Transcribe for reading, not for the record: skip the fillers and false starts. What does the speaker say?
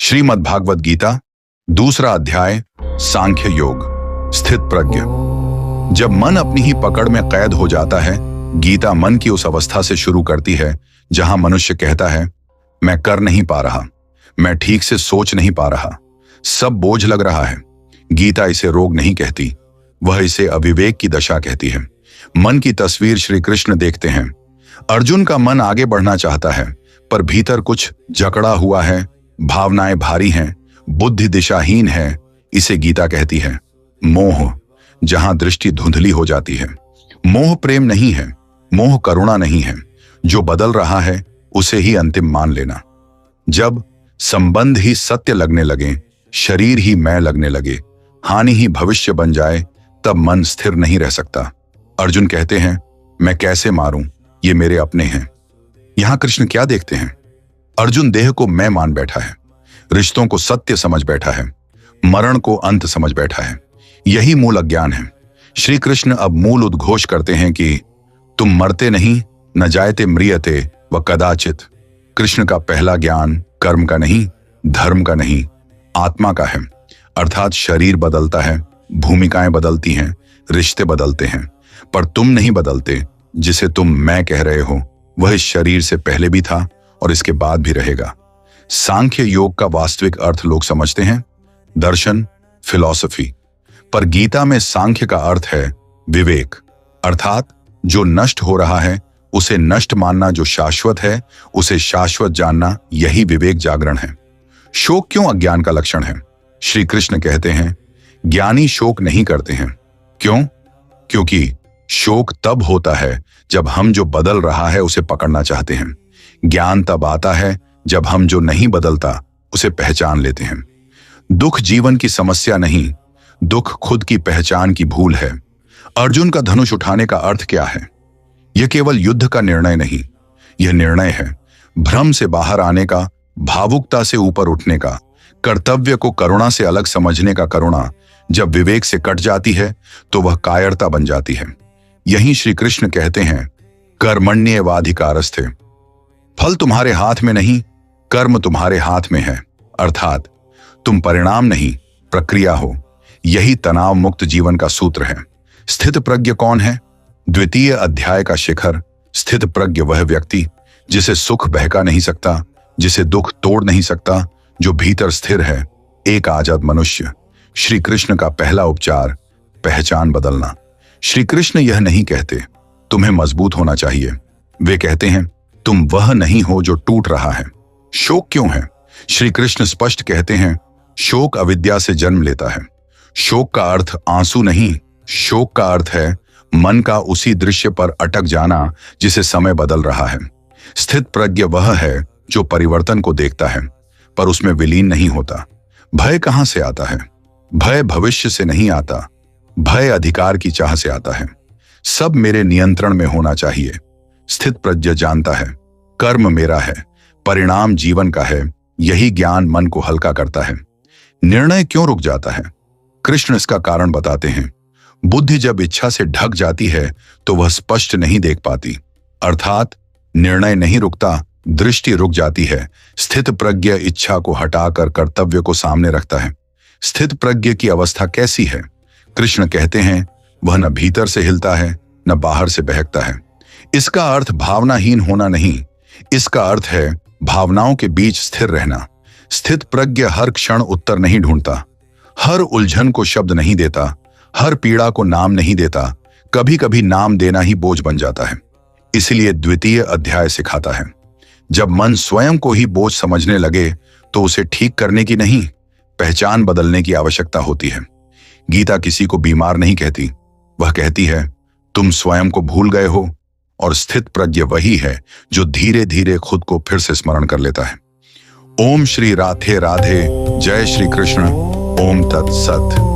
श्रीमद् भागवत गीता, दूसरा अध्याय, सांख्य योग, स्थित प्रज्ञ। जब मन अपनी ही पकड़ में कैद हो जाता है, गीता मन की उस अवस्था से शुरू करती है जहां मनुष्य कहता है, मैं कर नहीं पा रहा, मैं ठीक से सोच नहीं पा रहा, सब बोझ लग रहा है। गीता इसे रोग नहीं कहती, वह इसे अविवेक की दशा कहती है। मन की तस्वीर श्री कृष्ण देखते हैं। अर्जुन का मन आगे बढ़ना चाहता है, पर भीतर कुछ जकड़ा हुआ है, भावनाएं भारी हैं, बुद्धि दिशाहीन है। इसे गीता कहती है मोह, जहां दृष्टि धुंधली हो जाती है। मोह प्रेम नहीं है, मोह करुणा नहीं है। जो बदल रहा है उसे ही अंतिम मान लेना। जब संबंध ही सत्य लगने लगे, शरीर ही मैं लगने लगे, हानि ही भविष्य बन जाए, तब मन स्थिर नहीं रह सकता। अर्जुन कहते हैं, मैं कैसे मारूं, ये मेरे अपने हैं। यहां कृष्ण क्या देखते हैं? अर्जुन देह को मैं मान बैठा है, रिश्तों को सत्य समझ बैठा है, मरण को अंत समझ बैठा है। यही मूल अज्ञान है। श्री कृष्ण अब मूल उद्घोष करते हैं कि तुम मरते नहीं, न जायते म्रियते व कदाचित। कृष्ण का पहला ज्ञान कर्म का नहीं, धर्म का नहीं, आत्मा का है। अर्थात शरीर बदलता है, भूमिकाएं बदलती हैं, रिश्ते बदलते हैं, पर तुम नहीं बदलते। जिसे तुम मैं कह रहे हो वह इस शरीर से पहले भी था और इसके बाद भी रहेगा। सांख्य योग का वास्तविक अर्थ लोग समझते हैं दर्शन, फिलॉसफी, पर गीता में सांख्य का अर्थ है विवेक। अर्थात जो नष्ट हो रहा है उसे नष्ट मानना, जो शाश्वत है उसे शाश्वत जानना, यही विवेक जागरण है। शोक क्यों अज्ञान का लक्षण है? श्री कृष्ण कहते हैं ज्ञानी शोक नहीं करते हैं। क्यों? क्योंकि शोक तब होता है जब हम जो बदल रहा है उसे पकड़ना चाहते हैं। ज्ञान तब आता है जब हम जो नहीं बदलता उसे पहचान लेते हैं। दुख जीवन की समस्या नहीं, दुख खुद की पहचान की भूल है। अर्जुन का धनुष उठाने का अर्थ क्या है? यह केवल युद्ध का निर्णय नहीं, यह निर्णय है भ्रम से बाहर आने का, भावुकता से ऊपर उठने का, कर्तव्य को करुणा से अलग समझने का। करुणा जब विवेक से कट जाती है तो वह कायरता बन जाती है। यही श्री कृष्ण कहते हैं कर्मण्येवाधिकारस्ते, फल तुम्हारे हाथ में नहीं, कर्म तुम्हारे हाथ में है। अर्थात तुम परिणाम नहीं, प्रक्रिया हो। यही तनाव मुक्त जीवन का सूत्र है। स्थित प्रज्ञ कौन है? द्वितीय अध्याय का शिखर। स्थित प्रज्ञ वह व्यक्ति जिसे सुख बहका नहीं सकता, जिसे दुख तोड़ नहीं सकता, जो भीतर स्थिर है, एक आजाद मनुष्य। श्री कृष्ण का पहला उपचार पहचान बदलना। श्री कृष्ण यह नहीं कहते तुम्हें मजबूत होना चाहिए, वे कहते हैं तुम वह नहीं हो जो टूट रहा है। शोक क्यों है? श्री कृष्ण स्पष्ट कहते हैं शोक अविद्या से जन्म लेता है। शोक का अर्थ आंसू नहीं, शोक का अर्थ है मन का उसी दृश्य पर अटक जाना जिसे समय बदल रहा है। स्थित प्रज्ञ वह है जो परिवर्तन को देखता है पर उसमें विलीन नहीं होता। भय कहां से आता है? भय भविष्य से नहीं आता, भय अधिकार की चाह से आता है। सब मेरे नियंत्रण में होना चाहिए। स्थित प्रज्ञ जानता है कर्म मेरा है, परिणाम जीवन का है। यही ज्ञान मन को हल्का करता है। निर्णय क्यों रुक जाता है? कृष्ण इसका कारण बताते हैं बुद्धि जब इच्छा से ढक जाती है तो वह स्पष्ट नहीं देख पाती। अर्थात निर्णय नहीं रुकता, दृष्टि रुक जाती है। स्थित प्रज्ञ इच्छा को हटाकर कर्तव्य को सामने रखता है। स्थित प्रज्ञ की अवस्था कैसी है? कृष्ण कहते हैं वह न भीतर से हिलता है न बाहर से बहकता है। इसका अर्थ भावनाहीन होना नहीं, इसका अर्थ है भावनाओं के बीच स्थिर रहना। स्थित प्रज्ञ हर क्षण उत्तर नहीं ढूंढता, हर उलझन को शब्द नहीं देता, हर पीड़ा को नाम नहीं देता। कभी कभी नाम देना ही बोझ बन जाता है। इसलिए द्वितीय अध्याय सिखाता है जब मन स्वयं को ही बोझ समझने लगे तो उसे ठीक करने की नहीं, पहचान बदलने की आवश्यकता होती है। गीता किसी को बीमार नहीं कहती, वह कहती है तुम स्वयं को भूल गए हो। और स्थित प्रज्ञ वही है जो धीरे धीरे खुद को फिर से स्मरण कर लेता है। ओम श्री राधे राधे, जय श्री कृष्ण, ओम तत्सत।